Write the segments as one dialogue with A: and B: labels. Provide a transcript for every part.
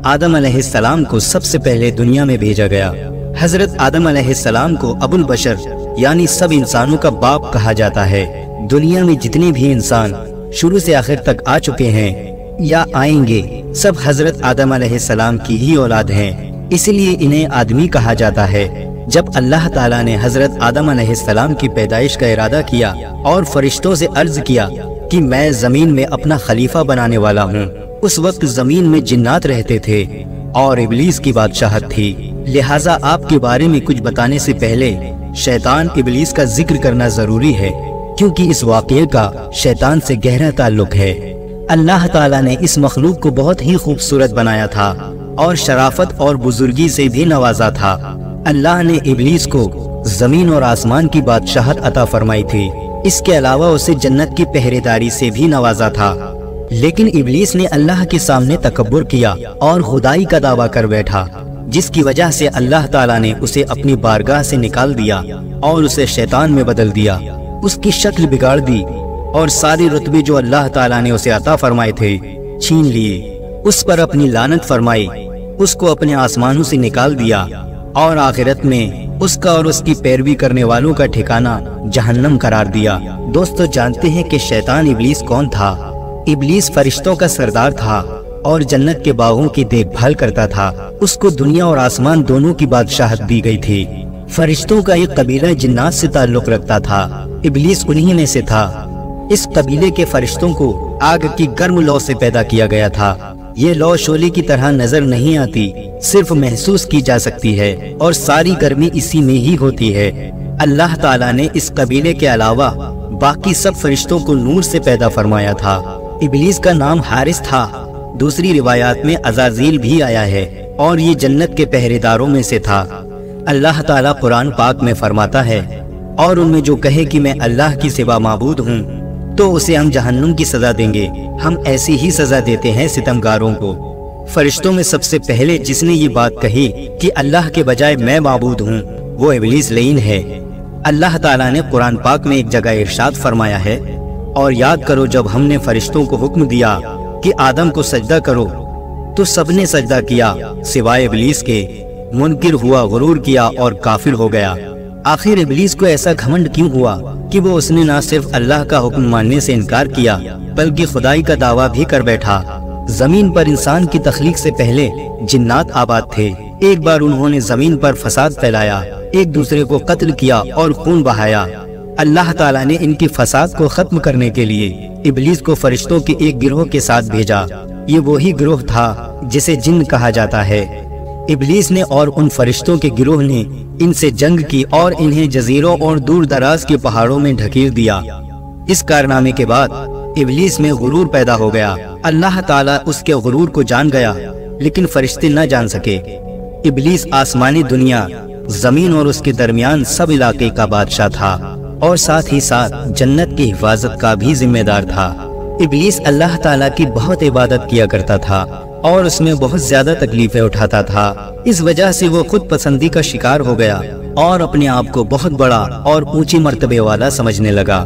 A: آدم علیہ السلام کو سب سے پہلے دنیا میں بھیجا گیا۔ حضرت آدم علیہ السلام کو ابو البشر یعنی سب انسانوں کا باپ کہا جاتا ہے۔ دنیا میں جتنے بھی انسان شروع سے آخر تک آ چکے ہیں یا آئیں گے، سب حضرت آدم علیہ السلام کی ہی اولاد ہیں، اس لیے انہیں آدمی کہا جاتا ہے۔ جب اللہ تعالیٰ نے حضرت آدم علیہ السلام کی پیدائش کا ارادہ کیا اور فرشتوں سے عرض کیا کہ میں زمین میں اپنا خلیفہ بنانے والا ہوں، اس وقت زمین میں جنات رہتے تھے اور ابلیس کی بادشاہت تھی، لہٰذا آپ کے بارے میں کچھ بتانے سے پہلے شیطان ابلیس کا ذکر کرنا ضروری ہے، کیونکہ اس واقعے کا شیطان سے گہرا تعلق ہے۔ اللہ تعالیٰ نے اس مخلوق کو بہت ہی خوبصورت بنایا تھا اور شرافت اور بزرگی سے بھی نوازا تھا۔ اللہ نے ابلیس کو زمین اور آسمان کی بادشاہت عطا فرمائی تھی، اس کے علاوہ اسے جنت کی پہرے داری سے بھی نوازا تھا، لیکن ابلیس نے اللہ کے سامنے تکبر کیا اور خدائی کا دعویٰ کر بیٹھا، جس کی وجہ سے اللہ تعالیٰ نے اسے اپنی بارگاہ سے نکال دیا اور اسے شیطان میں بدل دیا، اس کی شکل بگاڑ دی اور سارے رتبے جو اللہ تعالیٰ نے اسے عطا فرمائے تھے چھین لیے، اس پر اپنی لعنت فرمائی، اس کو اپنے آسمانوں سے نکال دیا اور آخرت میں اس کا اور اس کی پیروی کرنے والوں کا ٹھکانہ جہنم قرار دیا۔ دوستو، جانتے ہیں کہ شیطان ابلیس کون تھا؟ ابلیس فرشتوں کا سردار تھا اور جنت کے باغوں کی دیکھ بھال کرتا تھا، اس کو دنیا اور آسمان دونوں کی بادشاہت دی گئی تھی۔ فرشتوں کا ایک قبیلہ جنات سے تعلق رکھتا تھا، ابلیس انہی میں سے تھا۔ اس قبیلے کے فرشتوں کو آگ کی گرم لو سے پیدا کیا گیا تھا، یہ لو شعلے کی طرح نظر نہیں آتی، صرف محسوس کی جا سکتی ہے اور ساری گرمی اسی میں ہی ہوتی ہے۔ اللہ تعالیٰ نے اس قبیلے کے علاوہ باقی سب فرشتوں کو نور سے پیدا فرمایا تھا۔ ابلیس کا نام حارث تھا، دوسری روایات میں عزازیل بھی آیا ہے اور یہ جنت کے پہرے داروں میں سے تھا۔ اللہ تعالیٰ قرآن پاک میں فرماتا ہے، اور ان میں جو کہے کہ میں اللہ کی سوا معبود ہوں تو اسے ہم جہنم کی سزا دیں گے، ہم ایسی ہی سزا دیتے ہیں ستمگاروں کو۔ فرشتوں میں سب سے پہلے جس نے یہ بات کہی کہ اللہ کے بجائے میں معبود ہوں، وہ ابلیس لعین ہے۔ اللہ تعالیٰ نے قرآن پاک میں ایک جگہ ارشاد فرمایا ہے، اور یاد کرو جب ہم نے فرشتوں کو حکم دیا کہ آدم کو سجدہ کرو تو سب نے سجدہ کیا سوائے ابلیس کے، منکر ہوا، غرور کیا اور کافر ہو گیا۔ آخر ابلیس کو ایسا گھمنڈ کیوں ہوا کہ وہ اس نے نہ صرف اللہ کا حکم ماننے سے انکار کیا بلکہ خدائی کا دعویٰ بھی کر بیٹھا۔ زمین پر انسان کی تخلیق سے پہلے جنات آباد تھے، ایک بار انہوں نے زمین پر فساد پھیلایا، ایک دوسرے کو قتل کیا اور خون بہایا۔ اللہ تعالیٰ نے ان کی فساد کو ختم کرنے کے لیے ابلیس کو فرشتوں کے ایک گروہ کے ساتھ بھیجا، یہ وہی گروہ تھا جسے جن کہا جاتا ہے۔ ابلیس نے اور ان فرشتوں کے گروہ نے ان سے جنگ کی اور انہیں جزیروں اور دور دراز کے پہاڑوں میں ڈھکیل دیا۔ اس کارنامے کے بعد ابلیس میں غرور پیدا ہو گیا، اللہ تعالیٰ اس کے غرور کو جان گیا لیکن فرشتے نہ جان سکے۔ ابلیس آسمانی دنیا، زمین اور اس کے درمیان سب علاقے کا بادشاہ تھا اور ساتھ ہی ساتھ جنت کی حفاظت کا بھی ذمہ دار تھا۔ ابلیس اللہ تعالیٰ کی بہت عبادت کیا کرتا تھا اور اس میں بہت زیادہ تکلیفیں اٹھاتا تھا، اس وجہ سے وہ خود پسندی کا شکار ہو گیا اور اپنے آپ کو بہت بڑا اور اونچی مرتبے والا سمجھنے لگا،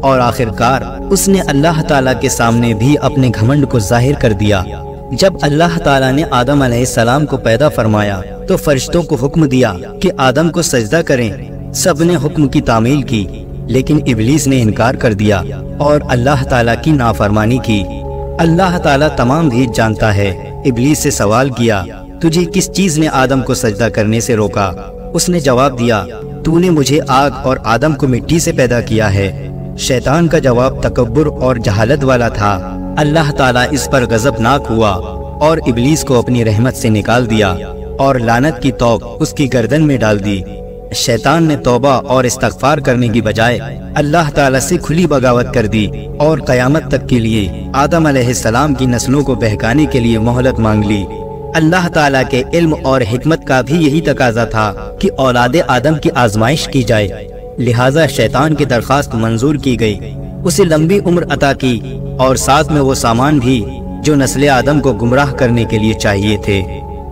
A: اور آخر کار اس نے اللہ تعالیٰ کے سامنے بھی اپنے گھمنڈ کو ظاہر کر دیا۔ جب اللہ تعالیٰ نے آدم علیہ السلام کو پیدا فرمایا تو فرشتوں کو حکم دیا کہ آدم کو سجدہ کریں، سب نے حکم کی تعمیل کی، لیکن ابلیس نے انکار کر دیا اور اللہ تعالیٰ کی نافرمانی کی۔ اللہ تعالیٰ تمام بھی جانتا ہے۔ ابلیس سے سوال کیا، تجھے کس چیز نے آدم کو سجدہ کرنے سے روکا؟ اس نے جواب دیا، تو نے مجھے آگ اور آدم کو مٹی سے پیدا کیا ہے۔ شیطان کا جواب تکبر اور جہالت والا تھا۔ اللہ تعالیٰ اس پر غضبناک ہوا اور ابلیس کو اپنی رحمت سے نکال دیا اور لعنت کی توق اس کی گردن میں ڈال دی۔ شیطان نے توبہ اور استغفار کرنے کی بجائے اللہ تعالیٰ سے کھلی بغاوت کر دی اور قیامت تک کے لیے آدم علیہ السلام کی نسلوں کو بہکانے کے لیے مہلت مانگ لی۔ اللہ تعالیٰ کے علم اور حکمت کا بھی یہی تقاضا تھا کہ اولاد آدم کی آزمائش کی جائے، لہٰذا شیطان کی درخواست منظور کی گئی، اسے لمبی عمر عطا کی اور ساتھ میں وہ سامان بھی جو نسل آدم کو گمراہ کرنے کے لیے چاہیے تھے۔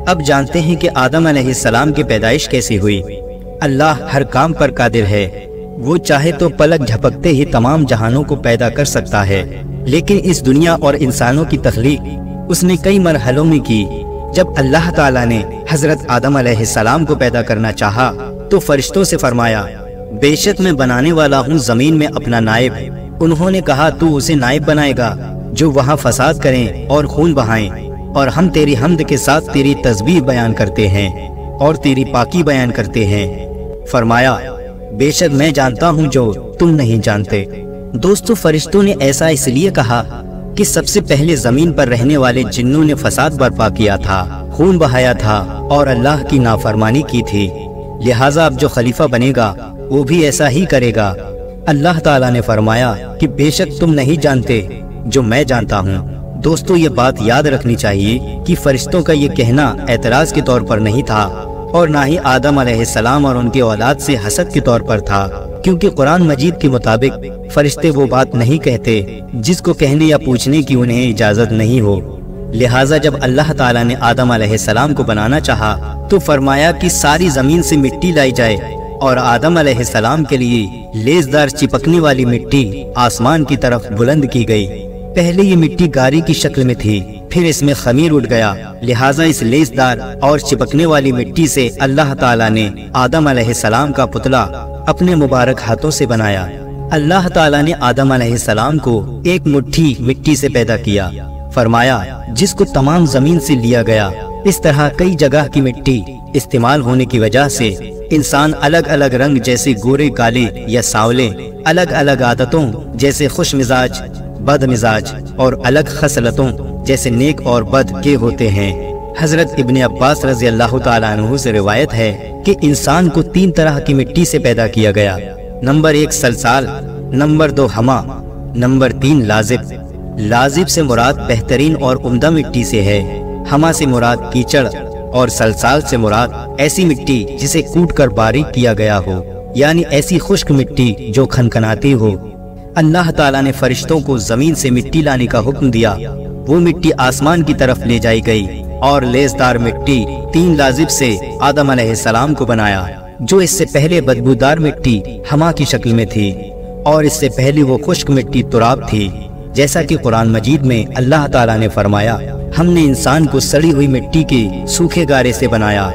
A: اب جانتے ہیں کہ آدم علیہ السلام کی پیدائش کیسی ہوئی۔ اللہ ہر کام پر قادر ہے، وہ چاہے تو پلک جھپکتے ہی تمام جہانوں کو پیدا کر سکتا ہے، لیکن اس دنیا اور انسانوں کی تخلیق اس نے کئی مرحلوں میں کی جب اللہ تعالیٰ نے حضرت آدم علیہ السلام کو پیدا کرنا چاہا تو فرشتوں سے فرمایا بے شک میں بنانے والا ہوں زمین میں اپنا نائب۔ انہوں نے کہا تو اسے نائب بنائے گا جو وہاں فساد کریں اور خون بہائیں، اور ہم تیری حمد کے ساتھ تیری تسبیح بیان کرتے ہیں اور تیری پاکی بیان کرتے ہیں۔ فرمایا بے شک میں جانتا ہوں جو تم نہیں جانتے۔ دوستو فرشتوں نے ایسا اس لیے کہا کہ سب سے پہلے زمین پر رہنے والے جنوں نے فساد برپا کیا تھا، خون بہایا تھا اور اللہ کی نافرمانی کی تھی، لہٰذا اب جو خلیفہ بنے گا وہ بھی ایسا ہی کرے گا۔ اللہ تعالیٰ نے فرمایا کہ بے شک تم نہیں جانتے جو میں جانتا ہوں۔ دوستو یہ بات یاد رکھنی چاہیے کہ فرشتوں کا یہ کہنا اعتراض کے طور پر نہیں تھا اور نہ ہی آدم علیہ السلام اور ان کے اولاد سے حسد کے طور پر تھا، کیونکہ قرآن مجید کے مطابق فرشتے وہ بات نہیں کہتے جس کو کہنے یا پوچھنے کی انہیں اجازت نہیں ہو۔ لہٰذا جب اللہ تعالیٰ نے آدم علیہ السلام کو بنانا چاہا تو فرمایا کہ ساری زمین سے مٹی لائی جائے اور آدم علیہ السلام کے لیے لیزدار چپکنے والی مٹی آسمان کی طرف بلند کی گئی۔ پہلے یہ مٹی گاری کی شکل میں تھی، پھر اس میں خمیر اٹھ گیا، لہٰذا اس لیزدار اور چپکنے والی مٹی سے اللہ تعالیٰ نے آدم علیہ السلام کا پتلا اپنے مبارک ہاتھوں سے بنایا۔ اللہ تعالیٰ نے آدم علیہ السلام کو ایک مٹھی مٹی سے پیدا کیا، فرمایا جس کو تمام زمین سے لیا گیا۔ اس طرح کئی جگہ کی مٹی استعمال ہونے کی وجہ سے انسان الگ الگ رنگ جیسے گورے کالے یا سانولے، الگ الگ عادتوں جیسے خوش مزاج بد مزاج اور الگ خصلتوں جیسے نیک اور بد کے ہوتے ہیں۔ حضرت ابن عباس رضی اللہ تعالیٰ عنہ سے روایت ہے کہ انسان کو 3 طرح کی مٹی سے پیدا کیا گیا۔ نمبر 1 سلسال، نمبر 2 ہما، نمبر 3 لازب۔ لازب سے مراد بہترین اور عمدہ مٹی سے ہے، ہما سے مراد کیچڑ اور سلسال سے مراد ایسی مٹی جسے کوٹ کر باریک کیا گیا ہو، یعنی ایسی خشک مٹی جو کھنکھناتی ہو۔ اللہ تعالیٰ نے فرشتوں کو زمین سے مٹی لانے کا حکم دیا، وہ مٹی آسمان کی طرف لے جائی گئی اور لیزدار مٹی 3 لازب سے آدم علیہ السلام کو بنایا، جو اس سے پہلے بدبودار مٹی ہما کی شکل میں تھی اور اس سے پہلے وہ خشک مٹی تراب تھی، جیسا کہ قرآن مجید میں اللہ تعالیٰ نے فرمایا ہم نے انسان کو سڑی ہوئی مٹی کے سوکھے گارے سے بنایا۔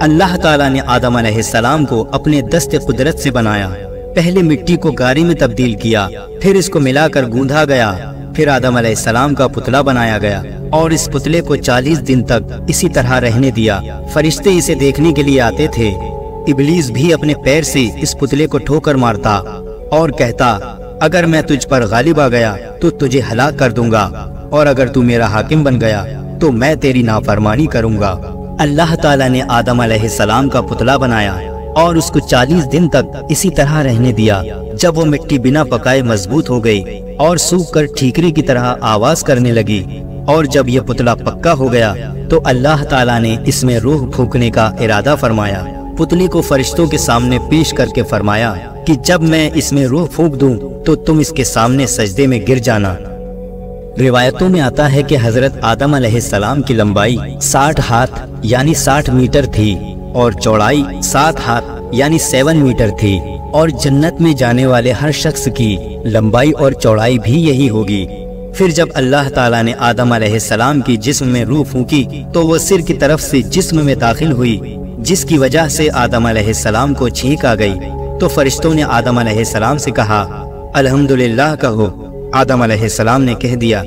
A: اللہ تعالیٰ نے آدم علیہ السلام کو اپنے دست قدرت سے بنایا، پہلے مٹی کو گارے میں تبدیل کیا، پھر اس کو ملا کر گوندھا گیا، پھر آدم علیہ السلام کا پتلا بنایا گیا اور اس پتلے کو 40 دن تک اسی طرح رہنے دیا۔ فرشتے اسے دیکھنے کے لیے آتے تھے، ابلیس بھی اپنے پیر سے اس پتلے کو ٹھوکر مارتا اور کہتا اگر میں تجھ پر غالب آ گیا تو تجھے ہلاک کر دوں گا، اور اگر تو میرا حاکم بن گیا تو میں تیری نافرمانی کروں گا۔ اللہ تعالیٰ نے آدم علیہ السلام کا پتلا بنایا اور اس کو 40 دن تک اسی طرح رہنے دیا۔ جب وہ مٹی بنا پکائے مضبوط ہو گئی اور سوکھ کر ٹھیکری کی طرح آواز کرنے لگی، اور جب یہ پتلا پکا ہو گیا تو اللہ تعالیٰ نے اس میں روح پھونکنے کا ارادہ فرمایا۔ پتلی کو فرشتوں کے سامنے پیش کر کے فرمایا کہ جب میں اس میں روح پھونک دوں تو تم اس کے سامنے سجدے میں گر جانا۔ روایتوں میں آتا ہے کہ حضرت آدم علیہ السلام کی لمبائی 60 ہاتھ یعنی 60 میٹر تھی اور چوڑائی 7 ہاتھ یعنی 7 میٹر تھی، اور جنت میں جانے والے ہر شخص کی لمبائی اور چوڑائی بھی یہی ہوگی۔ پھر جب اللہ تعالیٰ نے آدم علیہ السلام کی جسم میں روح پھونکی تو وہ سر کی طرف سے جسم میں داخل ہوئی، جس کی وجہ سے آدم علیہ السلام کو چھینک آ گئی۔ تو فرشتوں نے آدم علیہ السلام سے کہا الحمدللہ کہو۔ آدم علیہ السلام نے کہہ دیا۔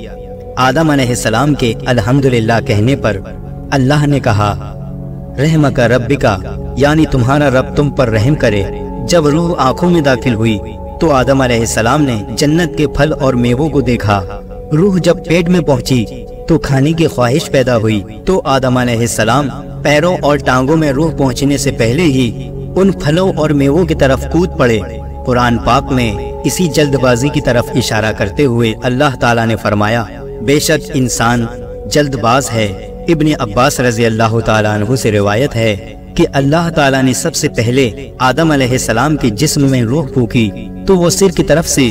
A: آدم علیہ السلام کے الحمدللہ کہنے پر اللہ نے کہا رحمک ربکا، یعنی تمہارا رب تم پر رحم کرے۔ جب روح آنکھوں میں داخل ہوئی تو آدم علیہ السلام نے جنت کے پھل اور میووں کو دیکھا۔ روح جب پیٹ میں پہنچی تو کھانے کی خواہش پیدا ہوئی، تو آدم علیہ السلام پیروں اور ٹانگوں میں روح پہنچنے سے پہلے ہی ان پھلوں اور میووں کی طرف کود پڑے۔ قرآن پاک میں اسی جلد بازی کی طرف اشارہ کرتے ہوئے اللہ تعالیٰ نے فرمایا بے شک انسان جلد باز ہے۔ ابن عباس رضی اللہ تعالیٰ عنہ سے روایت ہے کہ اللہ تعالیٰ نے سب سے پہلے آدم علیہ السلام کے جسم میں روح پھونکی تو وہ سر کی طرف سے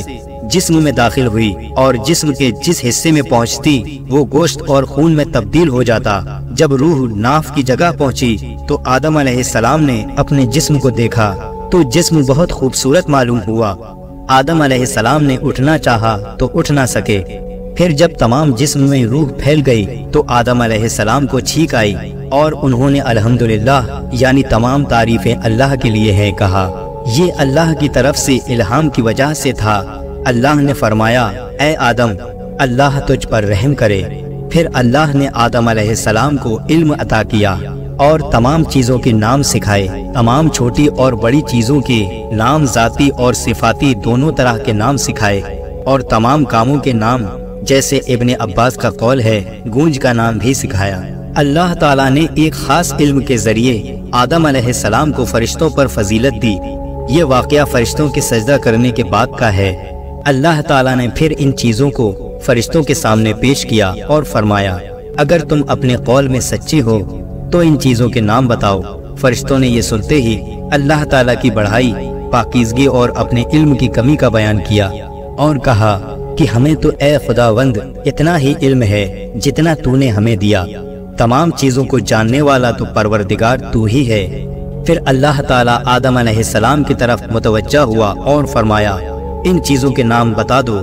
A: جسم میں داخل ہوئی، اور جسم کے جس حصے میں پہنچتی وہ گوشت اور خون میں تبدیل ہو جاتا۔ جب روح ناف کی جگہ پہنچی تو آدم علیہ السلام نے اپنے جسم کو دیکھا تو جسم بہت خوبصورت معلوم ہوا۔ آدم علیہ السلام نے اٹھنا چاہا تو اٹھ نہ سکے۔ پھر جب تمام جسم میں روح پھیل گئی تو آدم علیہ السلام کو چھینک آئی اور انہوں نے الحمدللہ یعنی تمام تعریفیں اللہ کے لیے ہیں کہا۔ یہ اللہ کی طرف سے الہام کی وجہ سے تھا۔ اللہ نے فرمایا اے آدم اللہ تجھ پر رحم کرے۔ پھر اللہ نے آدم علیہ السلام کو علم عطا کیا اور تمام چیزوں کے نام سکھائے۔ تمام چھوٹی اور بڑی چیزوں کے نام ذاتی اور صفاتی دونوں طرح کے نام سکھائے اور تمام کاموں کے نام جیسے ابن عباس کا قول ہے گونج کا نام بھی سکھایا۔ اللہ تعالیٰ نے ایک خاص علم کے ذریعے آدم علیہ السلام کو فرشتوں پر فضیلت دی۔ یہ واقعہ فرشتوں کے سجدہ کرنے کے بعد کا ہے۔ اللہ تعالیٰ نے پھر ان چیزوں کو فرشتوں کے سامنے پیش کیا اور فرمایا اگر تم اپنے قول میں سچے ہو تو ان چیزوں کے نام بتاؤ۔ فرشتوں نے یہ سنتے ہی اللہ تعالیٰ کی بڑائی، پاکیزگی اور اپنے علم کی کمی کا بیان کیا اور کہا کہ ہمیں تو اے خداوند اتنا ہی علم ہے جتنا تو نے ہمیں دیا۔ تمام چیزوں کو جاننے والا تو پروردگار تو ہی ہے۔ پھر اللہ تعالیٰ آدم علیہ السلام کی طرف متوجہ ہوا اور فرمایا ان چیزوں کے نام بتا دو۔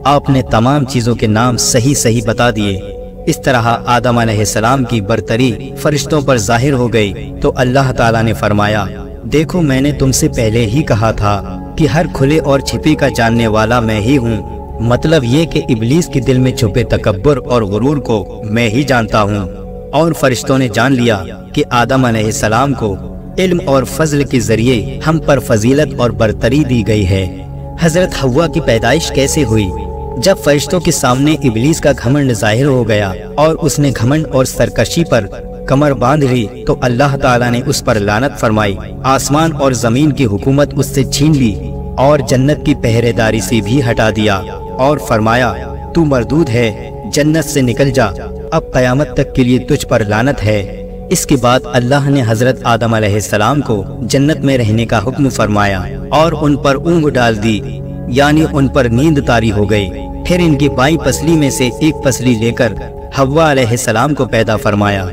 A: آپ نے تمام چیزوں کے نام صحیح بتا دیے۔ اس طرح آدم علیہ السلام کی برتری فرشتوں پر ظاہر ہو گئی تو اللہ تعالیٰ نے فرمایا دیکھو میں نے تم سے پہلے ہی کہا تھا کہ ہر کھلے اور چھپے کا جاننے والا میں ہی ہوں۔ مطلب یہ کہ ابلیس کے دل میں چھپے تکبر اور غرور کو میں ہی جانتا ہوں۔ اور فرشتوں نے جان لیا کہ آدم علیہ السلام کو علم اور فضل کے ذریعے ہم پر فضیلت اور برتری دی گئی ہے۔ حضرت حوا کی پیدائش کیسے ہوئی؟ جب فرشتوں کے سامنے ابلیس کا گھمنڈ ظاہر ہو گیا اور اس نے گھمنڈ اور سرکشی پر کمر باندھ لی تو اللہ تعالیٰ نے اس پر لعنت فرمائی، آسمان اور زمین کی حکومت اس سے چھین لی اور جنت کی پہرے داری سے بھی ہٹا دیا اور فرمایا تو مردود ہے، جنت سے نکل جا، اب قیامت تک کے لیے تجھ پر لعنت ہے۔ اس کے بعد اللہ نے حضرت آدم علیہ السلام کو جنت میں رہنے کا حکم فرمایا اور ان پر اونگ ڈال دی، یعنی ان پر نیند طاری ہو گئی۔ پھر ان کی بائیں پسلی میں سے ایک پسلی لے کر حوا علیہ السلام کو پیدا فرمایا۔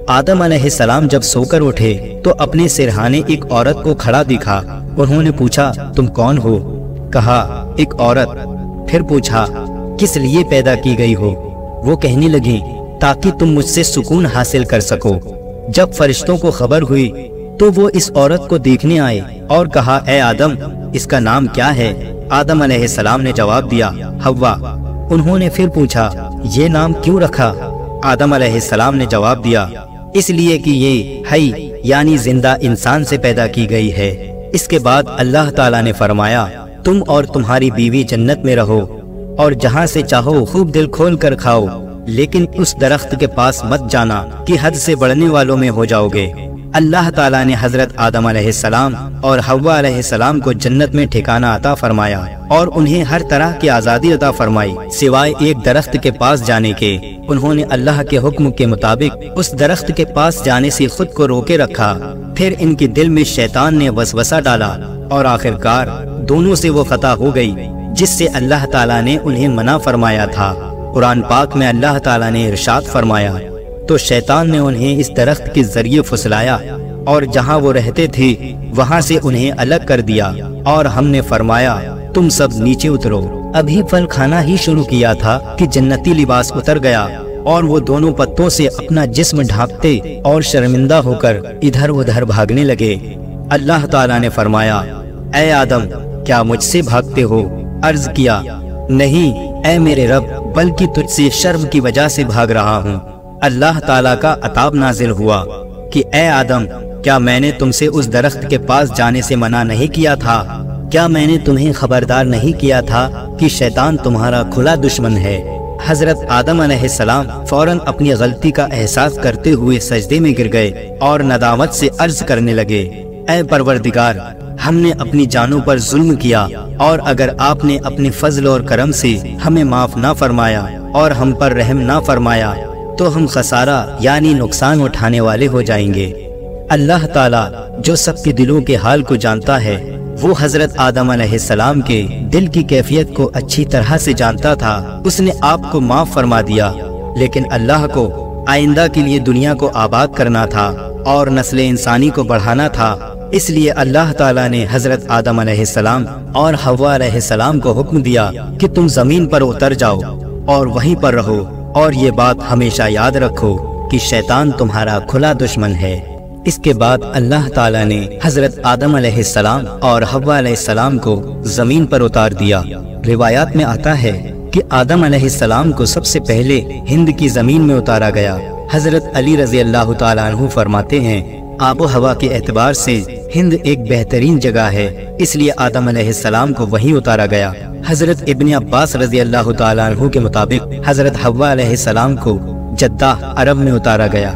A: آدم علیہ السلام جب سو کر اٹھے تو اپنے سرہانے ایک عورت کو کھڑا دیکھا۔ انہوں نے پوچھا تم کون ہو؟ کہا ایک عورت۔ پھر پوچھا کس لیے پیدا کی گئی ہو؟ وہ کہنے لگی تاکہ تم مجھ سے سکون حاصل کر سکو۔ جب فرشتوں کو خبر ہوئی تو وہ اس عورت کو دیکھنے آئے اور کہا اے آدم اس کا نام کیا ہے؟ آدم علیہ السلام نے جواب دیا حوا۔ انہوں نے پھر پوچھا یہ نام کیوں رکھا؟ آدم علیہ السلام نے جواب دیا اس لیے کہ یہ حی یعنی زندہ انسان سے پیدا کی گئی ہے۔ اس کے بعد اللہ تعالیٰ نے فرمایا تم اور تمہاری بیوی جنت میں رہو اور جہاں سے چاہو خوب دل کھول کر کھاؤ، لیکن اس درخت کے پاس مت جانا کہ حد سے بڑھنے والوں میں ہو جاؤ گے۔ اللہ تعالیٰ نے حضرت آدم علیہ السلام اور حوا علیہ السلام کو جنت میں ٹھکانہ عطا فرمایا اور انہیں ہر طرح کی آزادی عطا فرمائی سوائے ایک درخت کے پاس جانے کے۔ انہوں نے اللہ کے حکم کے مطابق اس درخت کے پاس جانے سے خود کو روکے رکھا۔ پھر ان کے دل میں شیطان نے وسوسہ ڈالا اور آخرکار دونوں سے وہ خطا ہو گئی جس سے اللہ تعالیٰ نے انہیں منع فرمایا تھا۔ قرآن پاک میں اللہ تعالیٰ نے ارشاد فرمایا تو شیطان نے انہیں اس درخت کے ذریعے پھسلایا اور جہاں وہ رہتے تھے وہاں سے انہیں الگ کر دیا اور ہم نے فرمایا تم سب نیچے اترو۔ ابھی پھل کھانا ہی شروع کیا تھا کہ جنتی لباس اتر گیا اور وہ دونوں پتوں سے اپنا جسم ڈھانپتے اور شرمندہ ہو کر ادھر ادھر بھاگنے لگے۔ اللہ تعالیٰ نے فرمایا اے آدم کیا مجھ سے بھاگتے ہو؟ عرض کیا نہیں اے میرے رب، بلکہ تجھ سے شرم کی وجہ سے بھاگ رہا ہوں۔ اللہ تعالیٰ کا عتاب نازل ہوا کہ اے آدم کیا میں نے تم سے اس درخت کے پاس جانے سے منع نہیں کیا تھا؟ کیا میں نے تمہیں خبردار نہیں کیا تھا کہ شیطان تمہارا کھلا دشمن ہے؟ حضرت آدم علیہ السلام فوراً اپنی غلطی کا احساس کرتے ہوئے سجدے میں گر گئے اور ندامت سے عرض کرنے لگے اے پروردگار، ہم نے اپنی جانوں پر ظلم کیا اور اگر آپ نے اپنے فضل اور کرم سے ہمیں معاف نہ فرمایا اور ہم پر رحم نہ فرمایا تو ہم خسارہ یعنی نقصان اٹھانے والے ہو جائیں گے۔ اللہ تعالیٰ جو سب کے دلوں کے حال کو جانتا ہے وہ حضرت آدم علیہ السلام کے دل کی کیفیت کو اچھی طرح سے جانتا تھا۔ اس نے آپ کو معاف فرما دیا، لیکن اللہ کو آئندہ کے لیے دنیا کو آباد کرنا تھا اور نسل انسانی کو بڑھانا تھا۔ اس لیے اللہ تعالیٰ نے حضرت آدم علیہ السلام اور حوا علیہ السلام کو حکم دیا کہ تم زمین پر اتر جاؤ اور وہیں پر رہو، اور یہ بات ہمیشہ یاد رکھو کہ شیطان تمہارا کھلا دشمن ہے۔ اس کے بعد اللہ تعالیٰ نے حضرت آدم علیہ السلام اور حوا علیہ السلام کو زمین پر اتار دیا۔ روایات میں آتا ہے کہ آدم علیہ السلام کو سب سے پہلے ہند کی زمین میں اتارا گیا۔ حضرت علی رضی اللہ تعالیٰ عنہ فرماتے ہیں، آب و ہوا کے اعتبار سے ہند ایک بہترین جگہ ہے، اس لیے آدم علیہ السلام کو وہیں اتارا گیا۔ حضرت ابن عباس رضی اللہ تعالیٰ عنہ کے مطابق حضرت حوا علیہ السلام کو جدہ عرب میں اتارا گیا۔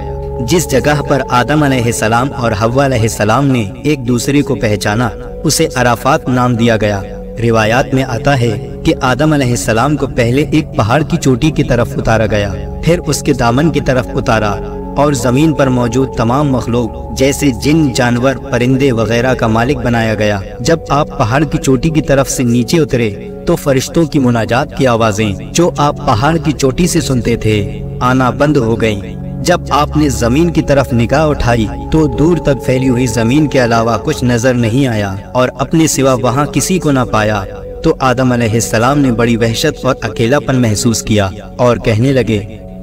A: جس جگہ پر آدم علیہ السلام اور حوا علیہ السلام نے ایک دوسرے کو پہچانا اسے عرفات نام دیا گیا۔ روایات میں آتا ہے کہ آدم علیہ السلام کو پہلے ایک پہاڑ کی چوٹی کی طرف اتارا گیا، پھر اس کے دامن کی طرف اتارا، اور زمین پر موجود تمام مخلوق جیسے جن، جانور، پرندے وغیرہ کا مالک بنایا گیا۔ جب آپ پہاڑ کی چوٹی کی طرف سے نیچے اترے تو فرشتوں کی مناجات کی آوازیں جو آپ پہاڑ کی چوٹی سے سنتے تھے آنا بند ہو گئیں۔ جب آپ نے زمین کی طرف نگاہ اٹھائی تو دور تک پھیلی ہوئی زمین کے علاوہ کچھ نظر نہیں آیا، اور اپنے سوا وہاں کسی کو نہ پایا۔ تو آدم علیہ السلام نے بڑی وحشت اور اکیلا پن محسوس کیا اور کہنے لگے،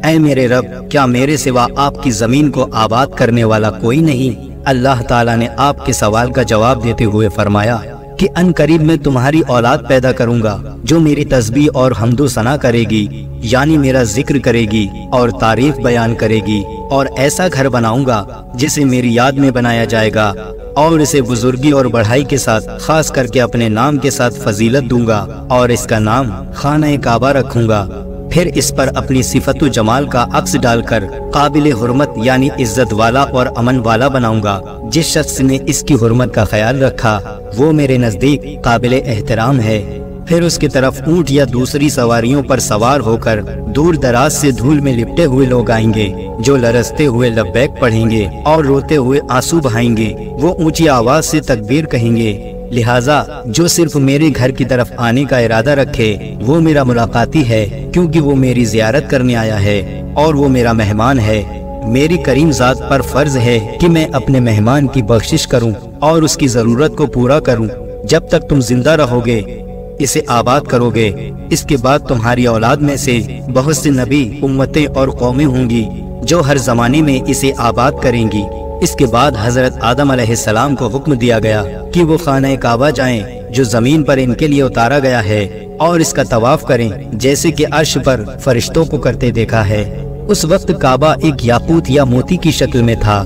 A: اے میرے رب، کیا میرے سوا آپ کی زمین کو آباد کرنے والا کوئی نہیں؟ اللہ تعالیٰ نے آپ کے سوال کا جواب دیتے ہوئے فرمایا کہ ان قریب میں تمہاری اولاد پیدا کروں گا جو میری تسبیح اور حمد و ثنا کرے گی، یعنی میرا ذکر کرے گی اور تعریف بیان کرے گی، اور ایسا گھر بناؤں گا جسے میری یاد میں بنایا جائے گا، اور اسے بزرگی اور بڑھائی کے ساتھ خاص کر کے اپنے نام کے ساتھ فضیلت دوں گا، اور اس کا نام خانہ کعبہ رکھوں گا۔ پھر اس پر اپنی صفت و جمال کا عکس ڈال کر قابل حرمت یعنی عزت والا اور امن والا بناؤں گا۔ جس شخص نے اس کی حرمت کا خیال رکھا وہ میرے نزدیک قابل احترام ہے۔ پھر اس کی طرف اونٹ یا دوسری سواریوں پر سوار ہو کر دور دراز سے دھول میں لپٹے ہوئے لوگ آئیں گے جو لرزتے ہوئے لبیک پڑھیں گے اور روتے ہوئے آنسو بہائیں گے۔ وہ اونچی آواز سے تکبیر کہیں گے، لہٰذا جو صرف میرے گھر کی طرف آنے کا ارادہ رکھے وہ میرا ملاقاتی ہے، کیونکہ وہ میری زیارت کرنے آیا ہے اور وہ میرا مہمان ہے۔ میری کریم ذات پر فرض ہے کہ میں اپنے مہمان کی بخشش کروں اور اس کی ضرورت کو پورا کروں۔ جب تک تم زندہ رہو گے اسے آباد کرو گے۔ اس کے بعد تمہاری اولاد میں سے بہت سے نبی، امتیں اور قومیں ہوں گی جو ہر زمانے میں اسے آباد کریں گی۔ اس کے بعد حضرت آدم علیہ السلام کو حکم دیا گیا کہ وہ خانہ کعبہ جائیں جو زمین پر ان کے لیے اتارا گیا ہے، اور اس کا طواف کریں جیسے کہ عرش پر فرشتوں کو کرتے دیکھا ہے۔ اس وقت کعبہ ایک یاقوت یا موتی کی شکل میں تھا۔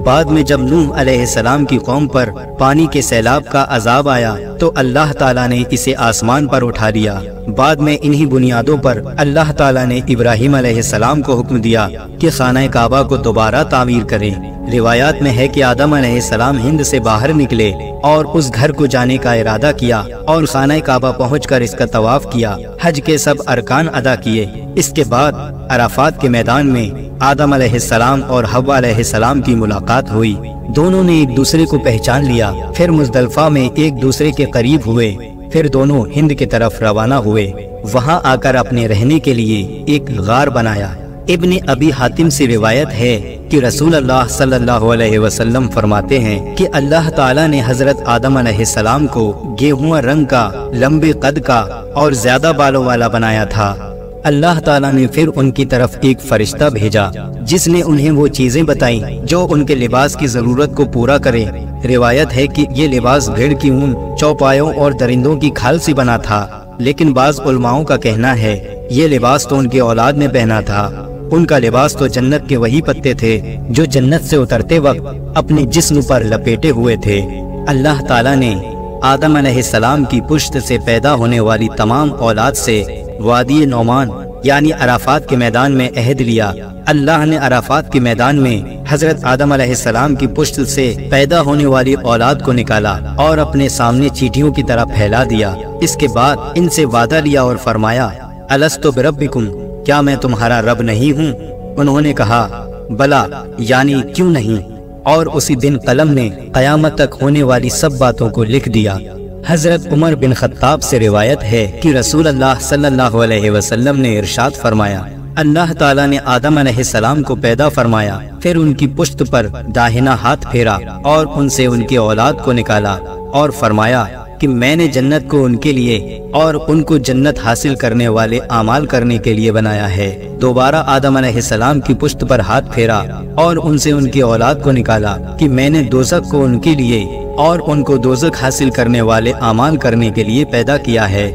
A: بعد میں جب نوح علیہ السلام کی قوم پر پانی کے سیلاب کا عذاب آیا تو اللہ تعالیٰ نے اسے آسمان پر اٹھا لیا۔ بعد میں انہی بنیادوں پر اللہ تعالیٰ نے ابراہیم علیہ السلام کو حکم دیا کہ خانہ کعبہ کو دوبارہ تعمیر کریں۔ روایات میں ہے کہ آدم علیہ السلام ہند سے باہر نکلے اور اس گھر کو جانے کا ارادہ کیا اور خانہ کعبہ پہنچ کر اس کا طواف کیا، حج کے سب ارکان ادا کیے۔ اس کے بعد عرفات کے میدان میں آدم علیہ السلام اور حوا علیہ السلام کی ملاقات ہوئی۔ دونوں نے ایک دوسرے کو پہچان لیا۔ پھر مزدلفہ میں ایک دوسرے کے قریب ہوئے، پھر دونوں ہند کی طرف روانہ ہوئے۔ وہاں آ کر اپنے رہنے کے لیے ایک غار بنایا۔ ابن ابی حاتم سے روایت ہے کہ رسول اللہ صلی اللہ علیہ وسلم فرماتے ہیں کہ اللہ تعالیٰ نے حضرت آدم علیہ السلام کو گیہواں رنگ کا، لمبے قد کا اور زیادہ بالوں والا بنایا تھا۔ اللہ تعالیٰ نے پھر ان کی طرف ایک فرشتہ بھیجا جس نے انہیں وہ چیزیں بتائیں جو ان کے لباس کی ضرورت کو پورا کریں۔ روایت ہے کہ یہ لباس بھیڑ کی اون، چوپایوں اور درندوں کی کھال سے بنا تھا، لیکن بعض علماؤں کا کہنا ہے یہ لباس تو ان کی اولاد نے پہنا تھا۔ ان کا لباس تو جنت کے وہی پتے تھے جو جنت سے اترتے وقت اپنے جسم پر لپیٹے ہوئے تھے۔ اللہ تعالیٰ نے آدم علیہ السلام کی پشت سے پیدا ہونے والی تمام اولاد سے وادی نعمان یعنی عرفات کے میدان میں عہد لیا۔ اللہ نے عرفات کے میدان میں حضرت آدم علیہ السلام کی پشت سے پیدا ہونے والی اولاد کو نکالا اور اپنے سامنے چیٹیوں کی طرح پھیلا دیا۔ اس کے بعد ان سے وعدہ لیا اور فرمایا، الستو بربکم، کیا میں تمہارا رب نہیں ہوں؟ انہوں نے کہا بلا، یعنی کیوں نہیں؟ اور اسی دن قلم نے قیامت تک ہونے والی سب باتوں کو لکھ دیا۔ حضرت عمر بن خطاب سے روایت ہے کہ رسول اللہ صلی اللہ علیہ وسلم نے ارشاد فرمایا، اللہ تعالیٰ نے آدم علیہ السلام کو پیدا فرمایا، پھر ان کی پشت پر داہنا ہاتھ پھیرا اور ان سے ان کی اولاد کو نکالا اور فرمایا، کہ میں نے جنت کو ان کے لیے اور ان کو جنت حاصل کرنے والے اعمال کرنے کے لیے بنایا ہے۔ دوبارہ آدم علیہ السلام کی پشت پر ہاتھ پھیرا اور ان سے ان کی اولاد کو نکالا کہ میں نے دوزخ کو ان کے لیے اور ان کو دوزخ حاصل کرنے والے اعمال کرنے کے لیے پیدا کیا ہے۔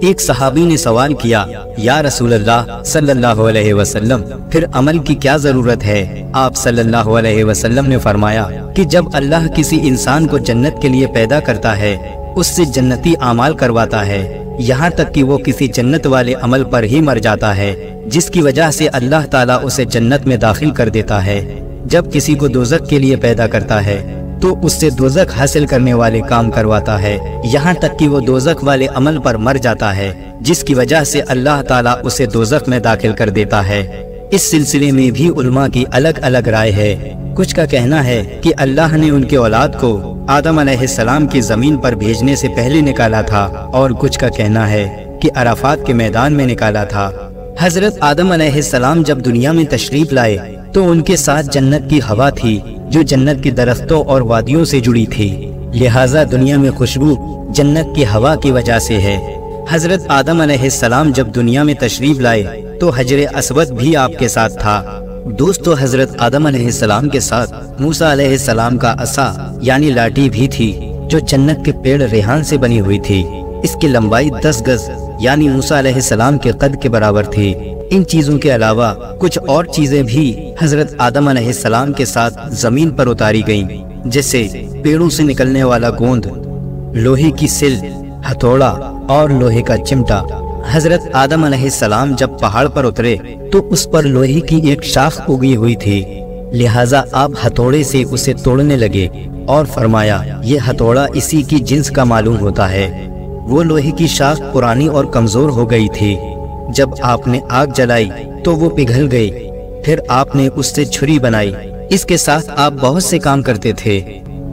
A: ایک صحابی نے سوال کیا، یا رسول اللہ صلی اللہ علیہ وسلم، پھر عمل کی کیا ضرورت ہے؟ آپ صلی اللہ علیہ وسلم نے فرمایا کہ جب اللہ کسی انسان کو جنت کے لیے پیدا کرتا ہے، اس سے جنتی اعمال کرواتا ہے، یہاں تک کہ وہ کسی جنت والے عمل پر ہی مر جاتا ہے، جس کی وجہ سے اللہ تعالیٰ اسے جنت میں داخل کر دیتا ہے۔ جب کسی کو دوزخ کے لیے پیدا کرتا ہے تو اس سے دوزخ حاصل کرنے والے کام کرواتا ہے، یہاں تک کہ وہ دوزخ والے عمل پر مر جاتا ہے، جس کی وجہ سے اللہ تعالیٰ اسے دوزخ میں داخل کر دیتا ہے۔ اس سلسلے میں بھی علماء کی الگ الگ رائے ہے۔ کچھ کا کہنا ہے کہ اللہ نے ان کے اولاد کو آدم علیہ السلام کی زمین پر بھیجنے سے پہلے نکالا تھا، اور کچھ کا کہنا ہے کہ عرفات کے میدان میں نکالا تھا۔ حضرت آدم علیہ السلام جب دنیا میں تشریف لائے تو ان کے ساتھ جنت کی ہوا تھی جو جنت کے درختوں اور وادیوں سے جڑی تھی، لہٰذا دنیا میں خوشبو جنت کی ہوا کی وجہ سے ہے۔ حضرت آدم علیہ السلام جب دنیا میں تشریف لائے تو حجر اسود بھی آپ کے ساتھ تھا۔ دوستو، حضرت آدم علیہ السلام کے ساتھ موسیٰ علیہ السلام کا عصا یعنی لاٹھی بھی تھی، جو جنت کے پیڑ ریحان سے بنی ہوئی تھی۔ اس کی لمبائی 10 گز یعنی موسیٰ علیہ السلام کے قد کے برابر تھی۔ ان چیزوں کے علاوہ کچھ اور چیزیں بھی حضرت آدم علیہ السلام کے ساتھ زمین پر اتاری گئیں، جیسے پیڑوں سے نکلنے والا گوند، لوہے کی سل، ہتھوڑا اور لوہے کا چمٹا۔ حضرت آدم علیہ السلام جب پہاڑ پر اترے تو اس پر لوہے کی ایک شاخ اگی ہوئی تھی، لہٰذا آپ ہتھوڑے سے اسے توڑنے لگے اور فرمایا، یہ ہتھوڑا اسی کی جنس کا معلوم ہوتا ہے۔ وہ لوہے کی شاخ پرانی اور کمزور ہو گئی تھی۔ جب آپ نے آگ جلائی تو وہ پگھل گئی، پھر آپ نے اس سے چھری بنائی۔ اس کے ساتھ آپ بہت سے کام کرتے تھے۔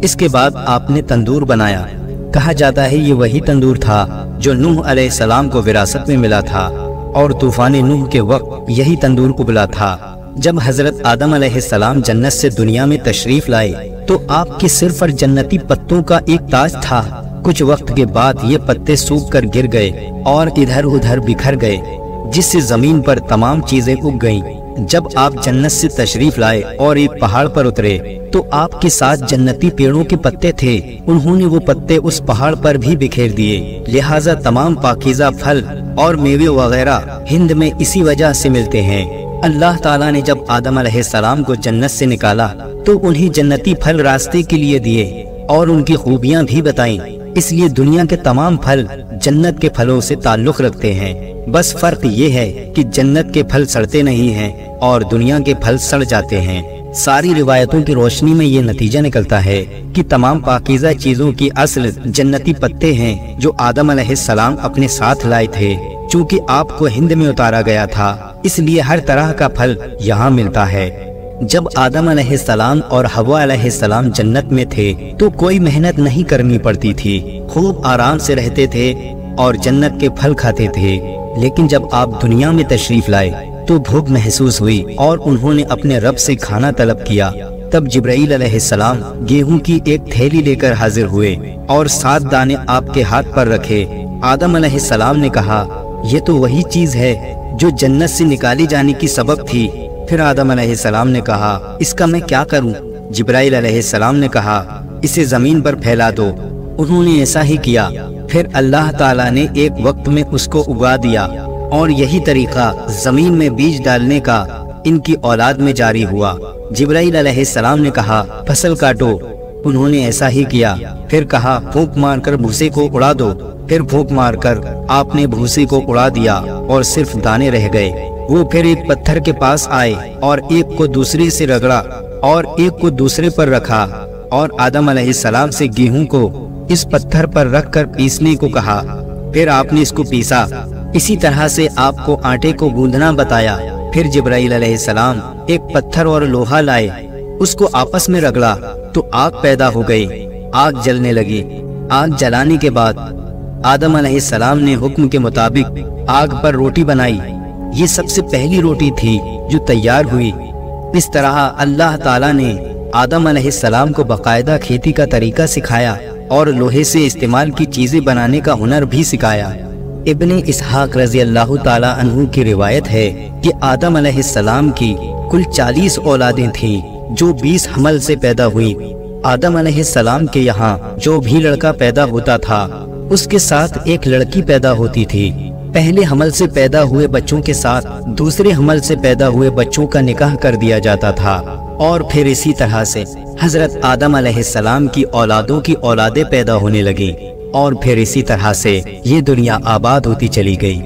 A: اس کے بعد آپ نے تندور بنایا۔ کہا جاتا ہے یہ وہی تندور تھا جو نوح علیہ السلام کو وراثت میں ملا تھا، اور طوفان نوح کے وقت یہی تندور ابلا تھا۔ جب حضرت آدم علیہ السلام جنت سے دنیا میں تشریف لائے تو آپ کے سر پر جنتی پتوں کا ایک تاج تھا۔ کچھ وقت کے بعد یہ پتے سوکھ کر گر گئے اور ادھر ادھر بکھر گئے، جس سے زمین پر تمام چیزیں اگ گئیں۔ جب آپ جنت سے تشریف لائے اور ایک پہاڑ پر اترے تو آپ کے ساتھ جنتی پیڑوں کے پتے تھے، انہوں نے وہ پتے اس پہاڑ پر بھی بکھیر دیے، لہٰذا تمام پاکیزہ پھل اور میوے وغیرہ ہند میں اسی وجہ سے ملتے ہیں۔ اللہ تعالیٰ نے جب آدم علیہ السلام کو جنت سے نکالا تو انہیں جنتی پھل راستے کے لیے دیے اور ان کی خوبیاں بھی بتائیں۔ اس لیے دنیا کے تمام پھل جنت کے پھلوں سے تعلق رکھتے ہیں، بس فرق یہ ہے کہ جنت کے پھل سڑتے نہیں ہیں اور دنیا کے پھل سڑ جاتے ہیں۔ ساری روایتوں کی روشنی میں یہ نتیجہ نکلتا ہے کہ تمام پاکیزہ چیزوں کی اصل جنتی پتے ہیں جو آدم علیہ السلام اپنے ساتھ لائے تھے۔ چونکہ آپ کو ہند میں اتارا گیا تھا، اس لیے ہر طرح کا پھل یہاں ملتا ہے۔ جب آدم علیہ السلام اور حوا علیہ السلام جنت میں تھے تو کوئی محنت نہیں کرنی پڑتی تھی، خوب آرام سے رہتے تھے اور جنت کے پھل کھاتے تھے۔ لیکن جب آپ دنیا میں تشریف لائے تو بھوک محسوس ہوئی اور انہوں نے اپنے رب سے کھانا طلب کیا۔ تب جبرائیل علیہ السلام گیہوں کی ایک تھیلی لے کر حاضر ہوئے اور 7 دانے آپ کے ہاتھ پر رکھے۔ آدم علیہ السلام نے کہا، یہ تو وہی چیز ہے جو جنت سے نکالی جانے کی سبب تھی۔ پھر آدم علیہ السلام نے کہا، اس کا میں کیا کروں؟ جبرائیل علیہ السلام نے کہا، اسے زمین پر پھیلا دو۔ انہوں نے ایسا ہی کیا۔ پھر اللہ تعالیٰ نے ایک وقت میں اس کو اگا دیا، اور یہی طریقہ زمین میں بیج ڈالنے کا ان کی اولاد میں جاری ہوا۔ جبرائیل علیہ السلام نے کہا، فصل کاٹو۔ انہوں نے ایسا ہی کیا۔ پھر کہا، پھونک مار کر بھوسے کو اڑا دو۔ پھر پھونک مار کر آپ نے بھوسے کو اڑا دیا اور صرف دانے رہ گئے۔ وہ پھر ایک پتھر کے پاس آئے اور ایک کو دوسرے سے رگڑا اور ایک کو دوسرے پر رکھا، اور آدم علیہ السلام سے گیہوں کو اس پتھر پر رکھ کر پیسنے کو کہا۔ پھر آپ نے اس کو پیسا۔ اسی طرح سے آپ کو آٹے کو گوندھنا بتایا۔ پھر جبرائیل علیہ السلام ایک پتھر اور لوہا لائے، اس کو آپس میں رگڑا تو آگ پیدا ہو گئی، آگ جلنے لگی۔ آگ جلانے کے بعد آدم علیہ السلام نے حکم کے مطابق آگ پر روٹی بنائی۔ یہ سب سے پہلی روٹی تھی جو تیار ہوئی۔ اس طرح اللہ تعالیٰ نے آدم علیہ السلام کو باقاعدہ کھیتی کا طریقہ سکھایا اور لوہے سے استعمال کی چیزیں بنانے کا ہنر بھی سکھایا۔ ابن اسحاق رضی اللہ تعالیٰ عنہ کی روایت ہے کہ آدم علیہ السلام کی کل 40 اولادیں تھیں جو 20 حمل سے پیدا ہوئی۔ آدم علیہ السلام کے یہاں جو بھی لڑکا پیدا ہوتا تھا اس کے ساتھ ایک لڑکی پیدا ہوتی تھی۔ پہلے حمل سے پیدا ہوئے بچوں کے ساتھ دوسرے حمل سے پیدا ہوئے بچوں کا نکاح کر دیا جاتا تھا، اور پھر اسی طرح سے حضرت آدم علیہ السلام کی اولادوں کی اولادیں پیدا ہونے لگیں، اور پھر اسی طرح سے یہ دنیا آباد ہوتی چلی گئی۔